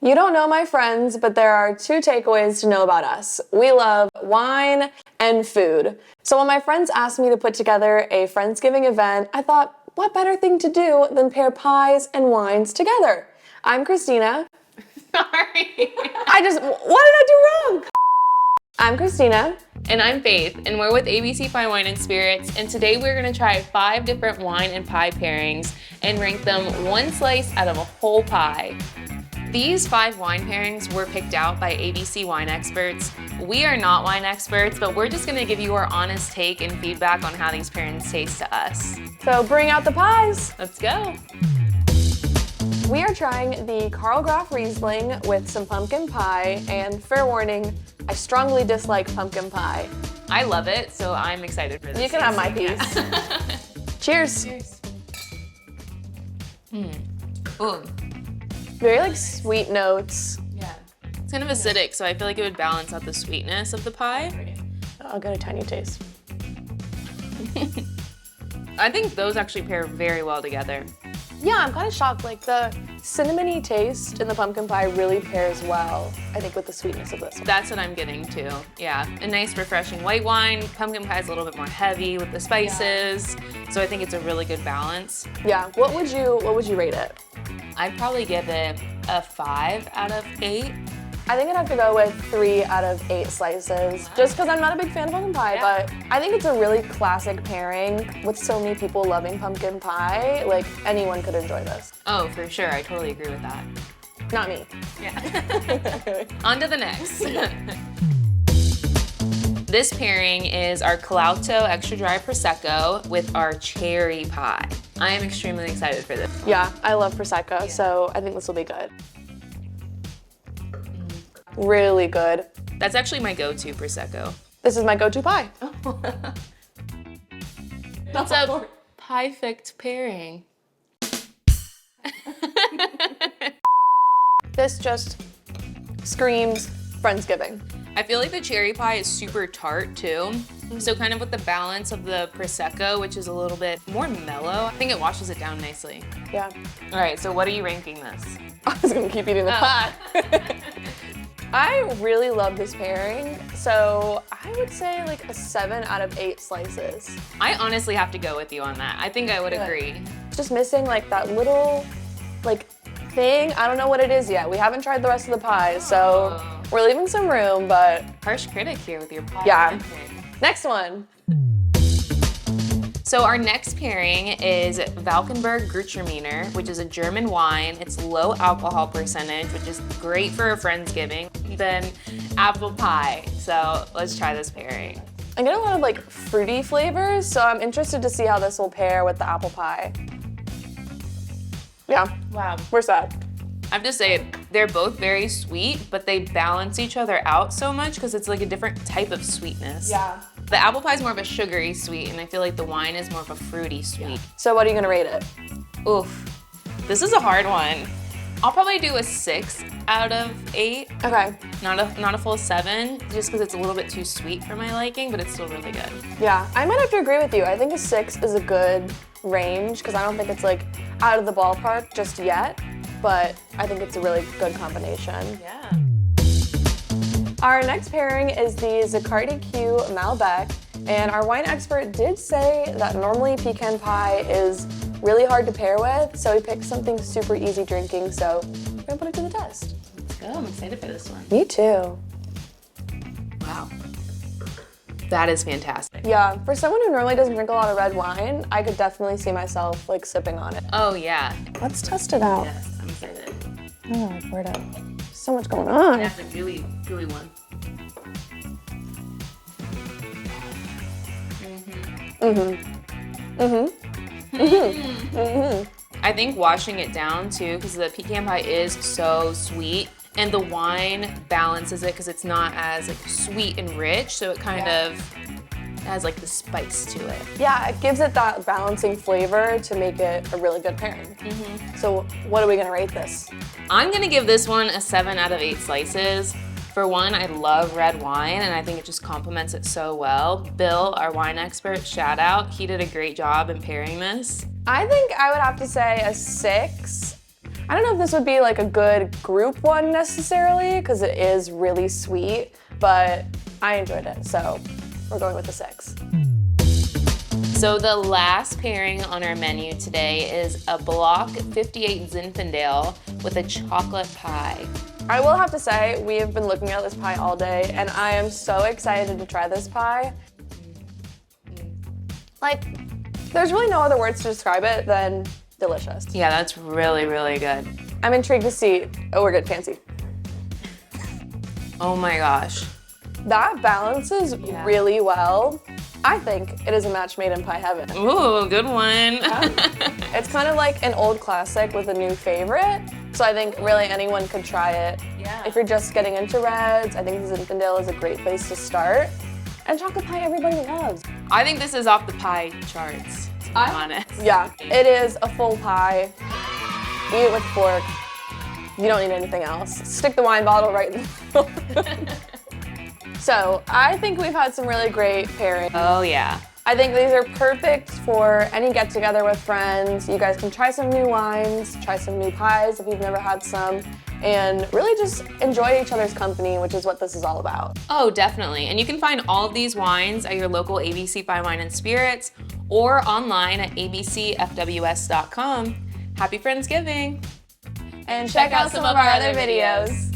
You don't know my friends, but there are two takeaways to know about us. We love wine and food. So when my friends asked me to put together a Friendsgiving event, I thought, what better thing to do than pair pies and wines together? I'm Christina. Sorry. What did I do wrong? I'm Christina. And I'm Faith, and we're with ABC Fine Wine and Spirits, and today we're gonna try 5 different wine and pie pairings and rank them one slice out of a whole pie. These 5 wine pairings were picked out by ABC wine experts. We are not wine experts, but we're just gonna give you our honest take and feedback on how these pairings taste to us. So bring out the pies. Let's go. We are trying the Graff Riesling with some pumpkin pie, and fair warning, I strongly dislike pumpkin pie. I love it, so I'm excited for this. You can have my piece. Yeah. Cheers. Cheers. Ooh. Very sweet notes. Yeah. It's kind of acidic, so I feel like it would balance out the sweetness of the pie. I'll get a tiny taste. I think those actually pair very well together. Yeah, I'm kind of shocked. The cinnamony taste in the pumpkin pie really pairs well, I think, with the sweetness of this one. That's what I'm getting to. Yeah, a nice refreshing white wine. Pumpkin pie is a little bit more heavy with the spices, so I think it's a really good balance. Yeah. What would you rate it? I'd probably give it a 5 out of 8. I think I'd have to go with 3 out of 8 slices, just because I'm not a big fan of pumpkin pie, but I think it's a really classic pairing with so many people loving pumpkin pie. Anyone could enjoy this. Oh, for sure. I totally agree with that. Not me. Yeah. On to the next. This pairing is our Collalto extra dry Prosecco with our cherry pie. I am extremely excited for this. Yeah, I love Prosecco, so I think this will be good. Really good. That's actually my go-to Prosecco. This is my go-to pie. It's a perfect pairing. This just screams Friendsgiving. I feel like the cherry pie is super tart too. So kind of with the balance of the Prosecco, which is a little bit more mellow, I think it washes it down nicely. Yeah. All right, so what are you ranking this? I was gonna keep eating the pie. I really love this pairing, so I would say a 7 out of 8 slices. I honestly have to go with you on that. I think I would agree. Just missing that little thing. I don't know what it is yet. We haven't tried the rest of the pie, so we're leaving some room, but. Harsh critic here with your pie. Yeah. Next one. So our next pairing is Valckenberg Gewurztraminer, which is a German wine. It's low alcohol percentage, which is great for a Friendsgiving. Then apple pie. So let's try this pairing. I get a lot of fruity flavors, so I'm interested to see how this will pair with the apple pie. Yeah. Wow. We're set. I have to say, they're both very sweet, but they balance each other out so much because it's a different type of sweetness. Yeah. The apple pie is more of a sugary sweet, and I feel like the wine is more of a fruity sweet. Yeah. So what are you gonna rate it? Oof, this is a hard one. I'll probably do a 6 out of 8. Okay. Not a full 7, just because it's a little bit too sweet for my liking, but it's still really good. Yeah, I might have to agree with you. I think a 6 is a good range, because I don't think it's out of the ballpark just yet, but I think it's a really good combination. Yeah. Our next pairing is the Zuccardi Q Malbec, and our wine expert did say that normally pecan pie is really hard to pair with, so we picked something super easy drinking, so we're gonna put it to the test. Let's go, I'm excited for this one. Me too. Wow. That is fantastic. Yeah, for someone who normally doesn't drink a lot of red wine, I could definitely see myself sipping on it. Oh yeah. Let's test it out. Yes, I'm excited. Oh, where'd it? So much going on. That's a gooey one. I think washing it down too, because the pecan pie is so sweet, and the wine balances it because it's not as sweet and rich, so it kind of has the spice to it. Yeah, it gives it that balancing flavor to make it a really good pairing. So what are we gonna rate this? I'm gonna give this one a 7 out of 8 slices. For one, I love red wine, and I think it just complements it so well. Bill, our wine expert, shout out. He did a great job in pairing this. I think I would have to say a 6. I don't know if this would be like a good group one necessarily, because it is really sweet, but I enjoyed it, so we're going with the 6. So the last pairing on our menu today is a Block 58 Zinfandel with a chocolate pie. I will have to say, we have been looking at this pie all day, and I am so excited to try this pie. Like, there's really no other words to describe it than delicious. Yeah, that's really, really good. I'm intrigued to see, oh, we're good, fancy. Oh my gosh. That balances really well. I think it is a match made in pie heaven. Ooh, good one. It's kind of like an old classic with a new favorite. So I think really anyone could try it. Yeah. If you're just getting into reds, I think Zinfandel is a great place to start. And chocolate pie everybody loves. I think this is off the pie charts, to be honest. Yeah, it is a full pie. Eat it with a fork. You don't need anything else. Stick the wine bottle right in the middle. So I think we've had some really great pairings. Oh yeah. I think these are perfect for any get together with friends. You guys can try some new wines, try some new pies if you've never had some, and really just enjoy each other's company, which is what this is all about. Oh, definitely. And you can find all of these wines at your local ABC Fine Wine and Spirits or online at abcfws.com. Happy Friendsgiving! And check out some of our other videos.